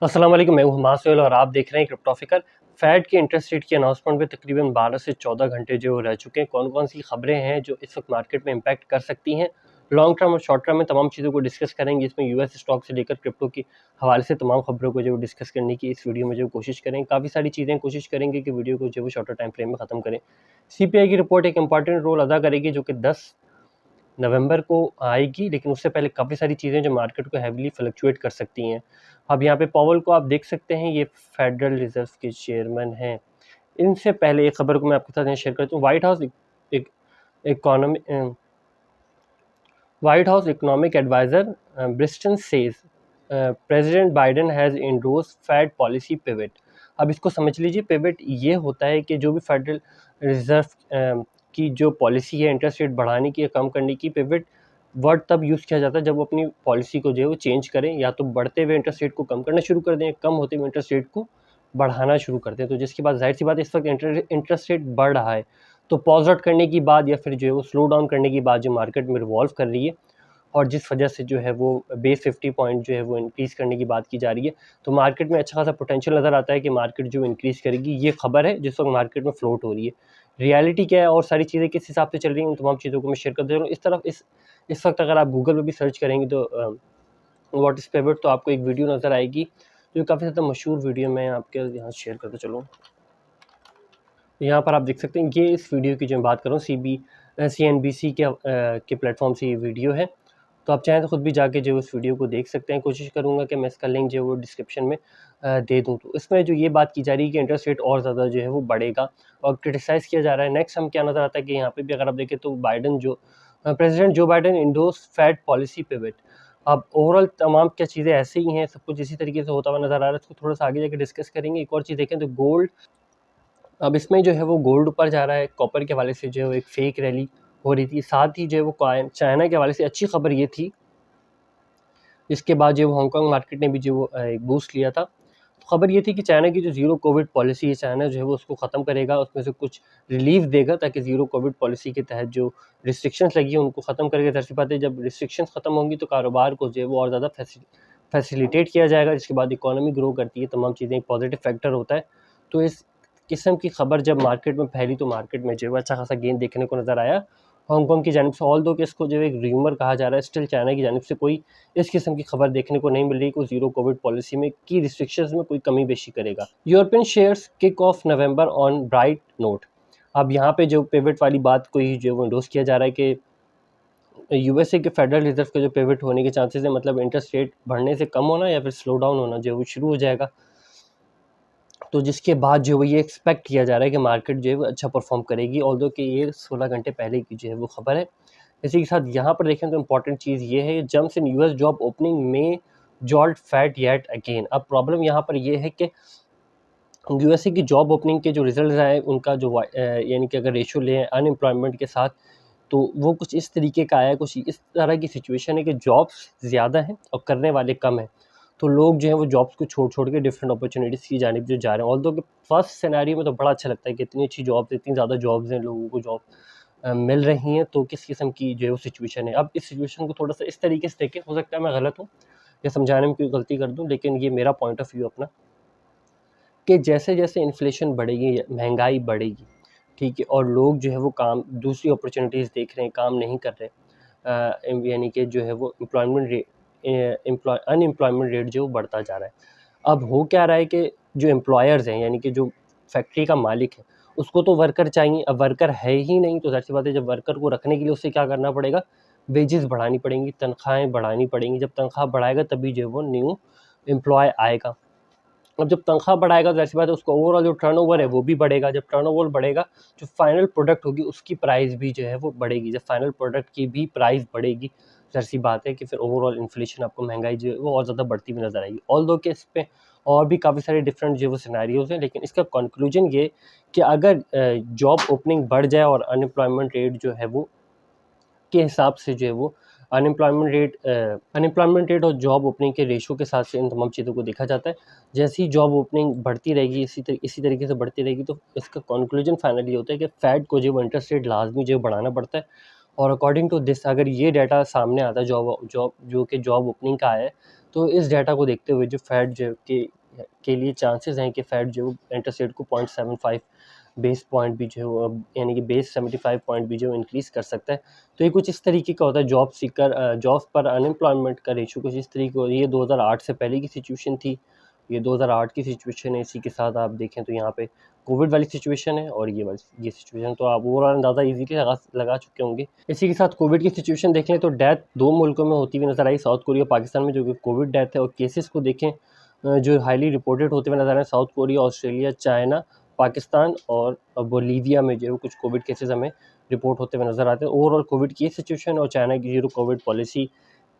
अस्सलाम वालेकुम, मैं हूं हमाद सोहेल और आप देख रहे हैं क्रिप्टोफिकर। फेड के इंटरेस्ट रेट की अनाउंसमेंट में तकरीबन 12 से 14 घंटे जो रह चुके हैं। कौन कौन सी खबरें हैं जो इस वक्त मार्केट में इम्पैक्ट कर सकती हैं, लॉन्ग टर्म और शॉर्ट टर्म में तमाम चीज़ों को डिस्कस करेंगे। इसमें यूएस स्टॉक से लेकर क्रिप्टो के हवाले से तमाम खबरों को जो डिस्कस करने की इस वीडियो में जो कोशिश करें। काफ़ी सारी चीज़ें कोशिश करेंगे कि वीडियो को जो शॉर्टर टाइम फ्रेम में ख़त्म करें। सीपीआई की रिपोर्ट एक इंपॉर्टेंट रोल अदा करेगी जो कि 10 नवंबर को आएगी, लेकिन उससे पहले काफ़ी सारी चीज़ें जो मार्केट को हैवीली फ्लक्चुएट कर सकती हैं। अब यहाँ पे पॉवेल को आप देख सकते हैं, ये फेडरल रिजर्व के चेयरमैन हैं। इनसे पहले एक खबर को मैं आपके साथ यहाँ शेयर करता हूँ। White House economic adviser Bristan says president Biden has endorse Fed policy pivot. अब इसको समझ लीजिए, पिवट ये होता है कि जो भी फेडरल रिजर्व की जो पॉलिसी है इंटरेस्ट रेट बढ़ाने की या कम करने की, पिवट वर्ड तब यूज़ किया जाता है जब वो अपनी पॉलिसी को जो है वो चेंज करें, या तो बढ़ते हुए इंटरेस्ट रेट को कम करना शुरू कर दें, कम होते हुए इंटरेस्ट रेट को बढ़ाना शुरू कर दें। तो जिसके बाद जाहिर सी बात है, इस वक्त इंटरेस्ट रेट बढ़ रहा है, तो पॉज आउट करने की बाद या फिर जो है वो स्लो डाउन करने की बाद जो मार्केट में रिवॉल्व कर रही है, और जिस वजह से जो है वो बेस 50 पॉइंट जो है वो इंक्रीज़ करने की बात की जा रही है, तो मार्केट में अच्छा खासा पोटेंशियल नज़र आता है कि मार्केट जो इंक्रीज़ करेगी। ये खबर है जिस वक्त मार्केट में फ्लोट हो रही है। रियलिटी क्या है और सारी चीज़ें किस हिसाब से चल रही हैं, उन तमाम चीज़ों को मैं शेयर कर दे रहा हूँ। इस वक्त अगर आप गूगल पर भी सर्च करेंगे तो व्हाट इज़ पिवट, तो आपको एक वीडियो नज़र आएगी जो काफ़ी ज़्यादा मशहूर वीडियो मैं आपके यहाँ शेयर करता चलूँ। यहाँ पर आप देख सकते हैं, ये इस वीडियो की जो मैं बात कर रहा हूँ, CNBC के प्लेटफॉर्म से ये वीडियो है। तो आप चाहें तो ख़ुद भी जाके जो उस वीडियो को देख सकते हैं। कोशिश करूँगा कि मैं इसका लिंक जो है वो डिस्क्रिप्शन में दे दूँ। तो इसमें जो ये बात की जा रही है कि इंटरेस्ट रेट और ज़्यादा जो है वो बढ़ेगा और क्रिटिसाइज़ किया जा रहा है। नेक्स्ट हम क्या नज़र आता है कि यहाँ पे भी अगर आप देखें तो president Joe Biden endorse Fed policy pivot. अब ओवरऑल तमाम क्या चीज़ें ऐसे ही हैं, सब कुछ इसी तरीके से होता हुआ नज़र आ रहा है। इसको थोड़ा सा आगे जाके डिस्कस करेंगे। एक और चीज़ देखें तो गोल्ड, अब इसमें जो है वो गोल्ड ऊपर जा रहा है। कॉपर के हवाले से जो है एक फेक रैली हो रही थी, साथ ही जो है वो चाइना के हवाले से अच्छी खबर ये थी, इसके बाद जो हांगकांग मार्केट ने भी जो वो एक बूस्ट लिया था। तो खबर ये थी कि चाइना की जो ज़ीरो कोविड पॉलिसी है, चाइना जो है वो उसको ख़त्म करेगा, उसमें से कुछ रिलीफ देगा ताकि ज़ीरो कोविड पॉलिसी के तहत जो रिस्ट्रिक्शंस लगी हैं उनको ख़त्म करेगा। ज़ाहिर सी बात है, जब रिस्ट्रिक्शंस ख़त्म होंगी तो कारोबार को जो है वो और ज़्यादा फैसिलिटेट किया जाएगा, जिसके बाद इकॉनमी ग्रो करती है, तमाम चीज़ें एक पॉजिटिव फैक्टर होता है। तो इस किस्म की खबर जब मार्केट में फैली तो मार्केट में जो है अच्छा खासा गेन देखने को नज़र आया हांगकांग की जानिब से। ऑल दो कि इसको जो है एक र्यूमर कहा जा रहा है, स्टिल चाइना की जानिब से कोई इस किस्म की खबर देखने को नहीं मिल रही कि ज़ीरो कोविड पॉलिसी में की रिस्ट्रिक्शंस में कोई कमी बेशी करेगा। European shares kick of November on bright note. अब यहाँ पे जो पिवट वाली बात को ही जो है वो इंडोर्स किया जा रहा है कि यूएसए के फेडरल रिजर्व के जो पिवट होने के चांसेस है, मतलब इंटरेस्ट रेट बढ़ने से कम होना या फिर स्लो डाउन होना जो है वो शुरू हो जाएगा। तो जिसके बाद जो है ये एक्सपेक्ट किया जा रहा है कि मार्केट जो है वो अच्छा परफॉर्म करेगी, ऑल्दो कि ये 16 घंटे पहले की जो है वो खबर है। इसी के साथ यहाँ पर देखें तो इम्पॉर्टेंट चीज़ ये है, jumps in US job opening में जॉल्ट फैट येट अगेन। अब प्रॉब्लम यहाँ पर ये है कि यूएसए की जॉब ओपनिंग के जो रिजल्ट आए उनका जो यानी कि अगर रेशो लें अनएम्प्लॉयमेंट के साथ, तो वो कुछ इस तरीके का आया, कुछ इस तरह की सिचुएशन है कि जॉब्स ज़्यादा हैं और करने वाले कम हैं। तो लोग जो हैं वो जॉब्स को छोड़ के डिफरेंट अपॉर्चुनिटीज़ की जानिब जो जा रहे हैं। ऑल्दो कि फर्स्ट सिनेरियो में तो बड़ा अच्छा लगता है कि इतनी अच्छी जॉब्स, इतनी ज़्यादा जॉब्स हैं, लोगों को जॉब मिल रही हैं, तो किस किस्म की जो है वो सिचुएशन है। अब इस सिचुएशन को थोड़ा सा इस तरीके से देखें, हो सकता है मैं गलत हूँ या समझाने में कोई गलती कर दूँ, लेकिन ये मेरा पॉइंट ऑफ व्यू अपना, कि जैसे जैसे इन्फ्लेशन बढ़ेगी, महंगाई बढ़ेगी, ठीक है, और लोग जो है वो काम दूसरी अपॉर्चुनिटीज़ देख रहे हैं, काम नहीं कर रहे, यानी कि जो है वो अनएम्प्लॉयमेंट रेट जो बढ़ता जा रहा है। अब हो क्या रहा है कि जो एम्प्लॉयर्स हैं, यानी कि जो फैक्ट्री का मालिक है, उसको तो वर्कर चाहिए। अब वर्कर है ही नहीं, तो ज़ाहिर सी बात है जब वर्कर को रखने के लिए उसे क्या करना पड़ेगा, वेजेस बढ़ानी पड़ेंगी, तनख्वाहें बढ़ानी पड़ेंगी। जब तनख्वाह बढ़ाएगा तभी जो है वो न्यू एम्प्लॉय आएगा। अब जब तनख्वाह बढ़ाएगा तो ज़ाहिर-सी बात है उसका ओवरऑल जो टर्नओवर है वो भी बढ़ेगा। जब टर्नओवर बढ़ेगा, जो फाइनल प्रोडक्ट होगी उसकी प्राइस भी जो है वो बढ़ेगी। जब फाइनल प्रोडक्ट की भी प्राइस बढ़ेगी, ज़ाहिर-सी बात है कि फिर ओवरऑल इन्फ्लेशन, आपको महंगाई जो है वो और ज़्यादा बढ़ती हुई नज़र आएगी। ऑल्दो कि इस पे और भी काफ़ी सारे डिफरेंट जो है वो सिनेरियोज़ हैं, लेकिन इसका कंक्लूजन ये कि अगर जॉब ओपनिंग बढ़ जाए और अनएम्प्लॉयमेंट रेट जो है वो के हिसाब से जो है वो अनएम्प्लॉयमेंट रेट और जॉब ओपनिंग के रेशो के साथ से इन तमाम चीज़ों को देखा जाता है। जैसे ही जॉब ओपनिंग बढ़ती रहेगी, इसी तरीके से बढ़ती रहेगी, तो इसका कंक्लूजन फाइनली ये होता है कि फेड को जो इंटरेस्ट रेट लाजमी जो बढ़ाना पड़ता है। और अकॉर्डिंग टू दिस, अगर ये डाटा सामने आता है जॉब जो कि जॉब ओपनिंग का है, तो इस डाटा को देखते हुए जो फेड जो के लिए चांसेस हैं कि फेड जो इंटरेस्ट रेट को 0.75 बेस पॉइंट भी जो यानी कि बेस 75 पॉइंट भी जो इंक्रीज़ कर सकता है। तो ये कुछ इस तरीके का होता है। जॉब्स पर अनएम्प्लॉयमेंट का रेशो कुछ इस तरीके का, ये 2008 से पहले की सिचुएशन थी, ये 2008 की सिचुएशन है। इसी के साथ आप देखें तो यहाँ पे कोविड वाली सिचुएशन है और ये सिचुएशन, तो आप ओवरऑल अंदाज़ा इजीली लगा चुके होंगे। इसी के साथ कोविड की सिचुएशन देख लें तो डेथ 2 मुल्कों में होती हुई नज़र आई, साउथ कोरिया, पाकिस्तान में, जो कि कोविड डेथ है। और केसेस को देखें जो हाईली रिपोर्टेड होते हुए नज़र आए, south Korea, Australia, China, Pakistan और बोलीविया में जो कुछ कोविड केसेस हमें रिपोर्ट होते हुए नज़र आते हैं। ओवरऑल कोविड की सिचुएशन और चाइना की जो कोविड पॉलिसी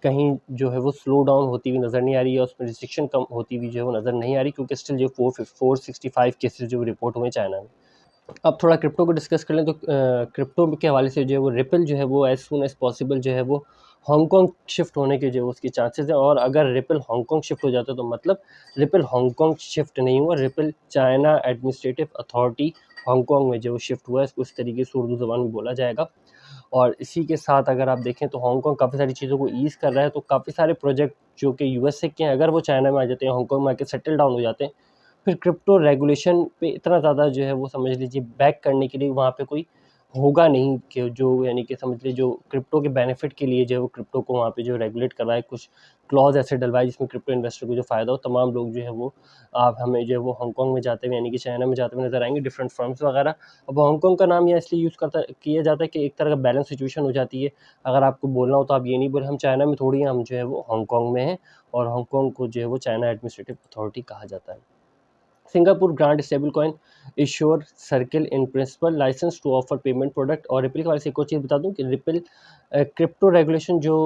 कहीं जो है वो स्लो डाउन होती हुई नज़र नहीं आ रही है, उसमें रिस्ट्रिक्शन कम होती हुई जो है वो नज़र नहीं आ रही, क्योंकि स्टिल जो 465 केसेस जो रिपोर्ट हुए चाइना में। अब थोड़ा क्रिप्टो को डिस्कस कर लें तो क्रिप्टो के हवाले से जो है वो रिपल जो है वो एज सुन एज पॉसिबल जो है वो हांगकांग शिफ्ट होने के जो उसके चांसेस हैं। और अगर रिपल हांगकांग शिफ्ट हो जाता है तो मतलब रिपल हांगकांग शिफ्ट नहीं हुआ, ripple China administrative authority Hong Kong में जो शिफ्ट हुआ है, इसको इस तरीके से उर्दू ज़बान में बोला जाएगा। और इसी के साथ अगर आप देखें तो हांगकांग काफ़ी सारी चीज़ों को ईज़ कर रहा है, तो काफ़ी सारे प्रोजेक्ट जो कि यूएसए के हैं, अगर वो चाइना में आ जाते हैं, हांगकांग में आके सेटल डाउन हो जाते हैं, फिर क्रिप्टो रेगुलेशन पे इतना ज़्यादा जो है वो समझ लीजिए बैक करने के लिए वहाँ पे कोई होगा नहीं, कि जो यानी कि समझ लीजिए जो क्रिप्टो के बेनिफिट के लिए जो है वो क्रिप्टो को वहाँ पे जो रेगुलेट करवाए, कुछ क्लॉज ऐसे डलवाए जिसमें क्रिप्टो इन्वेस्टर को जो फ़ायदा हो। तमाम लोग जो है वो आप हमें जो है वो हांगकांग में जाते हुए यानी कि चाइना में जाते हुए नज़र आएंगे, डिफरेंट फर्म्स वगैरह। अब हांगकांग का नाम यहाँ इसलिए यूज़ किया जाता है कि एक तरह का बैलेंस सिचुएशन हो जाती है। अगर आपको बोलना हो तो आप ये नहीं बोले हम चाइना में थोड़ी हैं, हम जो है वो हांगकांग में हैं, और हांगकांग को जो है वो चाइना एडमिनिस्ट्रेटिव अथॉरिटी कहा जाता है। Singapore grant stable issuer Circle in principle licence to offer payment product. और रिपल के हवाले से एक और चीज़ बता दूं कि रिपल क्रिप्टो रेगुलेशन जो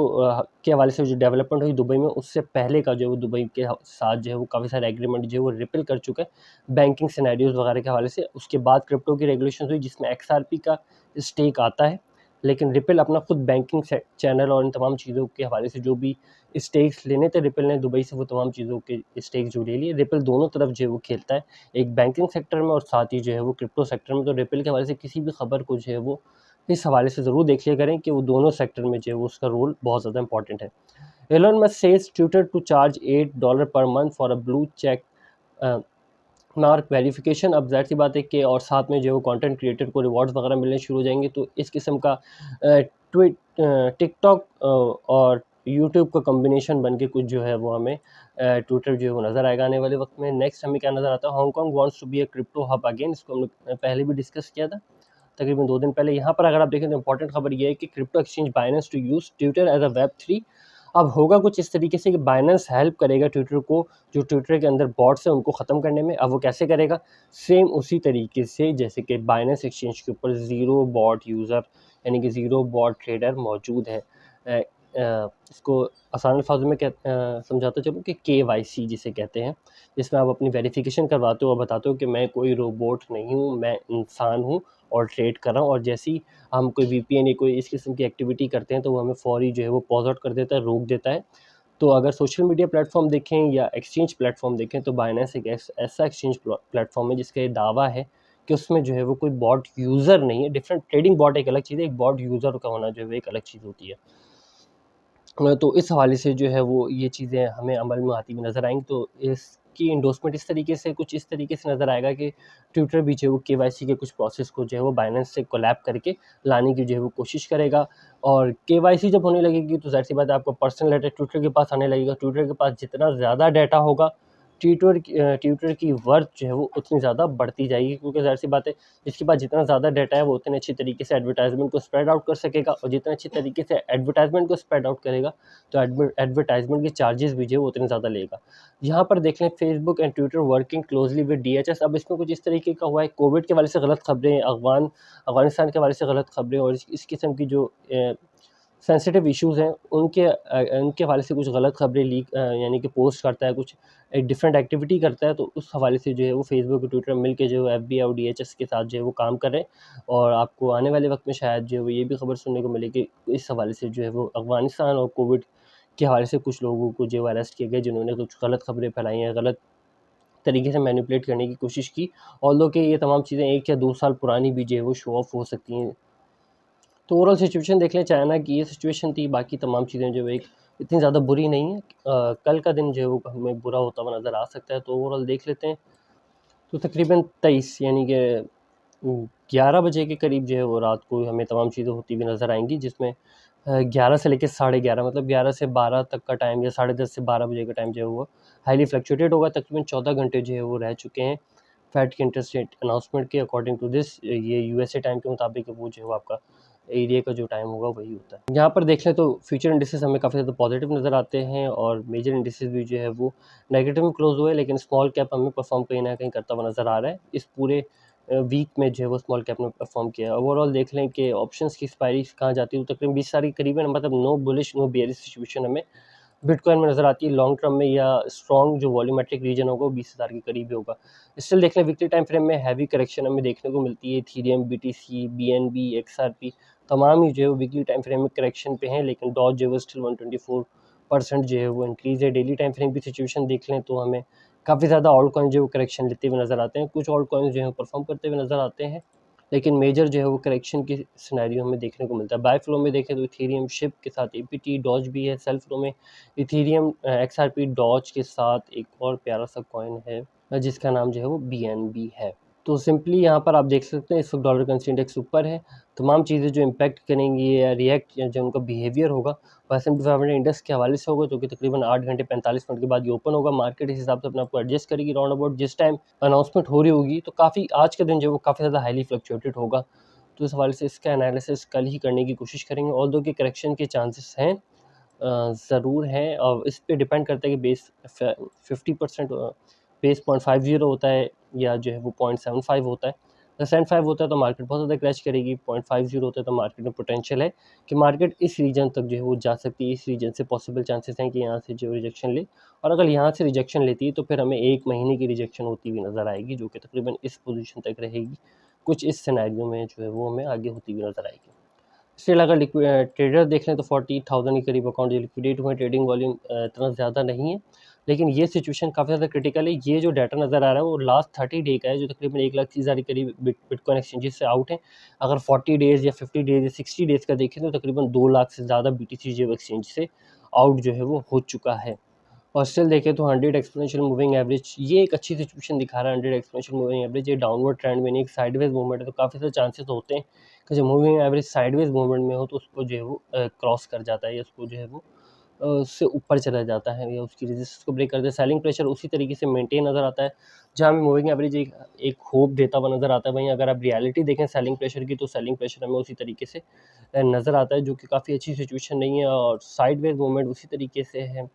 के हवाले से जो डेवलपमेंट हुई दुबई में, उससे पहले का जो वो दुबई के साथ जो है वो काफ़ी सारे एग्रीमेंट जो है वो रिपल कर चुका है बैंकिंग सिनेरियोज वगैरह के हवाले से। उसके बाद क्रिप्टो की रेगुलेशन हुई जिसमें XRP का स्टेक आता है, लेकिन रिपल अपना खुद बैंकिंग चैनल और इन तमाम चीज़ों के हवाले से जो भी स्टेक्स लेने थे रिपल ने दुबई से, वो तमाम चीज़ों के स्टेक्स जो ले लिए। रिपल दोनों तरफ जो है वो खेलता है, एक बैंकिंग सेक्टर में और साथ ही जो है वो क्रिप्टो सेक्टर में। तो रिपल के हवाले से किसी भी खबर को जो है वो इस हवाले से ज़रूर देख लिया करें कि वो दोनों सेक्टर में जो है वो उसका रोल बहुत ज़्यादा इंपॉर्टेंट है। Elon Musk says Twitter to charge $8 per month for a blue check mark verification. अब ज़ाहिर सी बात है कि और साथ में जो है वो कंटेंट क्रिएटर को रिवॉर्ड्स वगैरह मिलने शुरू हो जाएंगे, तो इस किस्म का टिकटॉक और यूट्यूब का कॉम्बिनेशन बन के कुछ जो है वो हमें ट्विटर जो है वो नज़र आएगा आने वाले वक्त में। नेक्स्ट हमें क्या नज़र आता है, Hong Kong wants to be a crypto hub again. इसको हम लोग पहले भी डिस्कस किया था तकरीबन 2 दिन पहले। यहाँ पर अगर आप देखें तो इंपॉर्टेंट खबर ये है कि crypto exchange Binance to use Twitter as a Web3। अब होगा कुछ इस तरीके से कि बाइनेंस हेल्प करेगा ट्विटर को, जो ट्विटर के अंदर बॉट्स हैं उनको ख़त्म करने में। अब वो कैसे करेगा, सेम उसी तरीके से जैसे कि बाइनेंस एक्सचेंज के ऊपर ज़ीरो बॉट यूज़र यानी कि ज़ीरो बॉट ट्रेडर मौजूद है। इसको आसान अल्फाजों में समझाता चलूँ कि KYC जिसे कहते हैं, जिसमें आप अपनी वेरिफिकेशन करवाते हो और बताते हो कि मैं कोई रोबोट नहीं हूँ, मैं इंसान हूँ और ट्रेड कर रहा हूँ। और जैसे ही हम कोई VPN या कोई इस किस्म की एक्टिविटी करते हैं तो वो हमें फौरी जो है वो पॉज आउट कर देता है, रोक देता है। तो अगर सोशल मीडिया प्लेटफॉर्म देखें या एक्सचेंज प्लेटफॉर्म देखें तो बाइनेंस एक ऐसा एक्सचेंज प्लेटफॉर्म है जिसका ये दावा है कि उसमें जो है वो कोई बॉट यूज़र नहीं है। डिफरेंट ट्रेडिंग बॉट एक अलग चीज़ है, एक बॉट यूज़र का होना जो है वो एक अलग चीज़ होती है। तो इस हवाले से जो है वो ये चीज़ें हमें अमल में आती हुई नज़र आएँगी। तो इसकी एंडोर्समेंट इस तरीके से कुछ इस तरीके से नज़र आएगा कि ट्विटर भी जो है वो KYC के कुछ प्रोसेस को जो है वो बाइनेंस से कोलैब करके लाने की जो है वो कोशिश करेगा। और KYC जब होने लगेगी तो ज़ाहिर-सी बात है आपका पर्सनल डाटा ट्विटर के पास आने लगेगा। ट्विटर के पास जितना ज़्यादा डाटा होगा, ट्विटर की वर्थ जो है वो उतनी ज़्यादा बढ़ती जाएगी, क्योंकि ज़ाहिर-सी बात है जिसके पास जितना ज़्यादा डाटा है वो उतने अच्छी तरीके से एडवर्टाइज़मेंट को स्प्रेड आउट कर सकेगा, और जितने अच्छी तरीके से एडवर्टाइज़मेंट को स्प्रेड आउट करेगा तो एडवर्टाइज़मेंट के चार्जेस भी जो है वो उतने ज़्यादा लेगा। यहाँ पर देख लें Facebook and Twitter working closely with DHS। अब इसमें कुछ इस तरीके का हुआ है, कोविड के हवाले से गलत खबरें, अफ़गानिस्तान के हवाले से गलत खबरें और इस किस्म की जो सेंसिटिव इश्यूज़ हैं उनके हवाले से कुछ गलत खबरें यानी कि पोस्ट करता है, कुछ एक डिफरेंट एक्टिविटी करता है, तो उस हवाले से जो है वो फेसबुक और ट्विटर मिल के जो है FBI और DHS के साथ जो है वो काम कर रहे हैं। और आपको आने वाले वक्त में शायद जो है वो ये भी खबर सुनने को मिलेगी कि इस हवाले से जो है वो अफ़गानिस्तान और कोविड के हवाले से कुछ लोगों को जो है अरेस्ट किए गए जिन्होंने कुछ गलत खबरें फैलाई हैं, गलत तरीके से मैनिपुलेट करने की कोशिश की। ऑल्दो कि ये तमाम चीज़ें 1 या 2 साल पुरानी भी जो है वो शो ऑफ हो सकती हैं। तो ओवरऑल सिचुएशन देख लें, चाइना की ये सिचुएशन थी, बाकी तमाम चीज़ें जो एक इतनी ज़्यादा बुरी नहीं है। कल का दिन जो है वो हमें बुरा होता हुआ नज़र आ सकता है। तो ओवरऑल देख लेते हैं तो तकरीबन 23 यानी कि 11 बजे के करीब जो है वो रात को हमें तमाम चीज़ें होती हुई नज़र आएंगी, जिसमें 11 से लेकर 11:30 मतलब 11 से 12 तक का टाइम या 10:30 से 12 बजे का टाइम जो है वो हाईली फ्लक्चुएटेड होगा। तकरीबन 14 घंटे जो है वो रह चुके हैं फेड के इंटरेस्ट रेट अनाउंसमेंट के अकॉर्डिंग टू दिस। ये यूएसए टाइम के मुताबिक वो जो है वो आपका एरिया का जो टाइम होगा वही होता है। यहाँ पर देख लें तो फ्यूचर इंडिसेस हमें काफ़ी ज़्यादा पॉजिटिव नज़र आते हैं और मेजर इंडिसेस भी जो है वो नेगेटिव में क्लोज हुए, लेकिन स्मॉल कैप हमें परफॉर्म कहीं ना कहीं करता हुआ नज़र आ रहा है। इस पूरे वीक में जो है वो स्मॉल कैप ने परफॉर्म किया है। ओवरऑल देख लें कि ऑप्शंस की एक्सपायरी कहाँ जाती है तो तकरीबन 20 तारीख करीबन, मतलब no bullish no bearish situation हमें बिटकॉइन में नज़र आती है लॉन्ग टर्म में, या स्ट्रॉन्ग जो वॉल्यूमेट्रिक रीजन होगा वो 20,000 के करीब ही होगा। स्टिल देख लें वीकली टाइम फ्रेम में हैवी करेक्शन हमें देखने को मिलती है। इथेरियम, बीटीसी, बीएनबी, एक्सआरपी तमाम ही जो है वो वीकली टाइम फ्रेम में करेक्शन पे हैं, लेकिन डॉज जो है स्टिल 124% जो है वो इंक्रीज़ है। डेली टाइम फ्रेम की सिचुएशन देख लें तो हमें काफ़ी ज़्यादा ऑल्ट कॉइन जो है वो करेक्शन लेते हुए नज़र आते हैं। कुछ ऑल्ट कॉइन जो है परफॉर्म करते हुए नज़र आते हैं, लेकिन मेजर जो है वो करेक्शन की सिनेरियो हमें देखने को मिलता है। बाय फ्लो में देखें तो इथेरियम, शिप के साथ एपीटी, डॉज भी है। सेल फ्लो में इथेरियम, एक्सआरपी, डॉज के साथ एक और प्यारा सा कॉइन है जिसका नाम जो है वो बीएनबी है। तो सिंपली यहाँ पर आप देख सकते हैं इस वक्त डॉलर करेंसी इंडेक्स ऊपर है। तमाम चीज़ें जो इम्पैक्ट करेंगी या रिएक्ट या जो उनका बिहेवियर होगा वो S&P 500 इंडेक्स के हवाले से होगा, जो कि तकरीबन 8 घंटे 45 मिनट के बाद ये ओपन होगा। मार्केट इस हिसाब से अपने आपको एडजस्ट करेगी राउंड अबाउट जिस टाइम अनाउंसमेंट हो रही होगी। तो काफ़ी आज का दिन जो है वो काफ़ी ज़्यादा हाईली फ्लक्चुएटेड होगा। तो इस हवाले से इसका एनालिसिस कल ही करने की कोशिश करेंगे। ऑल्दो कि करेक्शन के चांसेस हैं, ज़रूर है, और इस पे डिपेंड करता है कि बेस 50% बेस 0.50 होता है या जो है वो 0.75 होता है। अगर 0.75 होता है तो मार्केट बहुत ज़्यादा क्रैश करेगी, 0.50 होता है तो मार्केट में पोटेंशियल है कि मार्केट इस रीजन तक जो है वो जा सकती है। इस रीजन से पॉसिबल चांसेस हैं कि यहाँ से जो रिजेक्शन ले, और अगर यहाँ से रिजेक्शन लेती है तो फिर हमें 1 महीने की रिजेक्शन होती हुई नज़र आएगी, जो कि तकरीबन इस पोजीशन तक रहेगी। कुछ इस सिनेरियो में जो है वो हमें आगे होती हुई नज़र आएगी। स्टिल अगर ट्रेडर देख लें तो 40,000 के करीब अकाउंट जो लिक्विडेट हुए, ट्रेडिंग वॉल्यूम इतना ज़्यादा नहीं है, लेकिन ये सिचुएशन काफ़ी ज़्यादा क्रिटिकल है। ये जो डाटा नज़र आ रहा है वो लास्ट 30 डे का है, जो तकरीबन 1,30,000 के करीब बिटकॉइन एक्सचेंजेस से आउट है। अगर 40 डेज़ या 50 डेज़ या 60 डेज़ का देखें तो तकरीबन 2 लाख से ज़्यादा बीटीसी जो एक्सचेंज से आउट जो है वो हो चुका है। और स्टिल देखें तो 100 एक्सपोनेंशियल मूविंग एवरेज ये एक अच्छी सिचुएशन दिखा रहा है। 100 एक्सपोनेंशियल मूविंग एवरेज ये डाउनवर्ड ट्रेंड में नहीं, एक साइडवेज मूवमेंट है, तो काफ़ी सारे चांसेस होते हैं कि जब मूविंग एवरेज साइडवेज मूवमेंट में हो तो उसको जो है वो क्रॉस कर जाता है, या उसको जो है वो उससे ऊपर चला जाता है, या उसकी रेजिस्टेंस को ब्रेक करता है। सेलिंग प्रेशर उसी तरीके से मेंटेन नज़र आता है, जहाँ हमें मूविंग एवरेज एक होप देता हुआ नज़र आता है। वहीं अगर आप रियलिटी देखें सेलिंग प्रेशर की तो सेलिंग प्रेशर हमें उसी तरीके से नज़र आता है, जो कि काफ़ी अच्छी सिचुएशन नहीं है। और साइडवेज मूवमेंट उसी तरीके से है,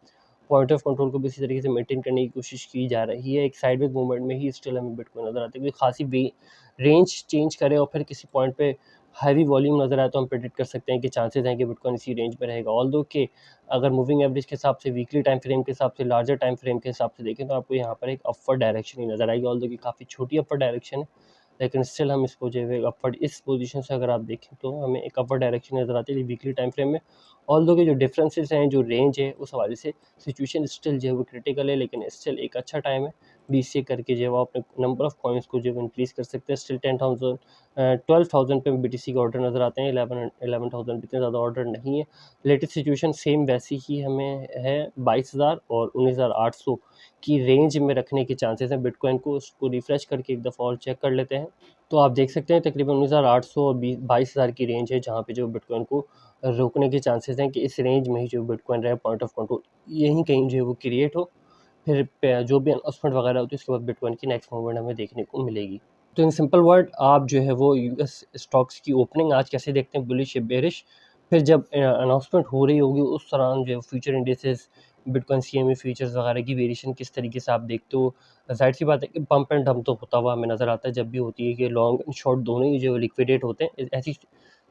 पॉइंट ऑफ कंट्रोल को भी इसी तरीके से मेंटेन करने की कोशिश की जा रही है। एक साइडवेज मूवमेंट में ही स्टिल हमें बिटकॉइन नज़र आती है, क्योंकि खासी रेंज चेंज करे और फिर किसी पॉइंट पे हैवी वॉल्यूम नज़र आए तो हम प्रेडिक्ट कर सकते हैं कि चांसेस हैं कि बिटकॉइन इसी रेंज में रहेगा। ऑल्दो कि अगर मूविंग एवरेज के हिसाब से, वीकली टाइम फ्रेम के हिसाब से, लार्जर टाइम फ्रेम के हिसाब से देखें तो आपको यहाँ पर एक अपवर्ड डायरेक्शन ही नज़र आएगी। ऑल्दो कि काफ़ी छोटी अपवर्ड डायरेक्शन है, लेकिन स्टिल हम इसको जो है अपवर्ड इस पोजीशन से अगर आप देखें तो हमें एक अपवर्ड डायरेक्शन नज़र आती है वीकली टाइम फ्रेम में। ऑल्दो के जो डिफरेंसेस हैं, जो रेंज है, उस हवाले से सिचुएशन स्टिल जो है वो क्रिटिकल है, लेकिन स्टिल एक अच्छा टाइम है बीसीए करके जो है वो अपने नंबर ऑफ कॉइन्स को जो है इंक्रीज़ कर सकते हैं। स्टिल 12,000 पे बीटीसी के ऑर्डर नज़र आते हैं, 11,000 इतने ज़्यादा ऑर्डर नहीं है। लेटेस्ट सिचुएशन सेम वैसी ही हमें है, 22,000 और 19,800 की रेंज में रखने के चांसेस हैं बिटकॉइन को। उसको रिफ्रेश करके एक दफ़ा और चेक कर लेते हैं तो आप देख सकते हैं तकरीबन 19,800 और 22,000 की रेंज है, जहाँ पे जो बिटकॉइन को रोकने के चांसेस हैं कि इस रेंज में ही जो बिटकॉइन रहे, पॉइंट ऑफ कंट्रोल यहीं कहीं जो है वो क्रिएट हो, फिर जो भी अनाउंसमेंट वगैरह होती है उसके बाद बिटकॉइन की नेक्स्ट मूवमेंट हमें देखने को मिलेगी। तो इन सिंपल वर्ड आप जो है वो यूएस स्टॉक्स की ओपनिंग आज कैसे देखते हैं, बुलिश या बेरिश? फिर जब अनाउंसमेंट हो रही होगी उस दौरान जो है future indices, bitcoin CMA features वगैरह की वेरिएशन किस तरीके से आप देखते हो? ज़ाहिर सी बात है कि पंप एंड डंप तो होता हुआ हमें नज़र आता है जब भी होती है कि लॉन्ग एंड शॉर्ट दोनों ही जो लिक्विडेट होते हैं ऐसी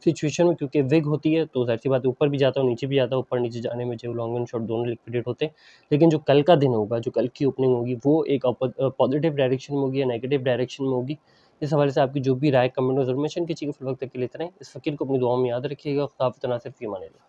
सिचुएशन में, क्योंकि विग होती है तो ज़ाहिर सी बात है ऊपर भी जाता है नीचे भी जाता है। ऊपर नीचे जाने में जो लॉन्ग एंड शॉर्ट दोनों लिक्विडेट होते हैं, लेकिन जो कल का दिन होगा, जो कल की ओपनिंग होगी, वो एक पॉजिटिव डायरेक्शन में होगी या नेगेटिव डायरेक्शन में होगी। इस हवाले से आपकी जो भी राय कमेंट में ज़रूर मेंशन कीजिएगा। फिर वक्त तक के लिए इतना ही। इस फ़कीर को अपनी दुआओं में याद रखिएगा। खुदा हाफ़िज़, नासिर फ़ी अमान अल्लाह।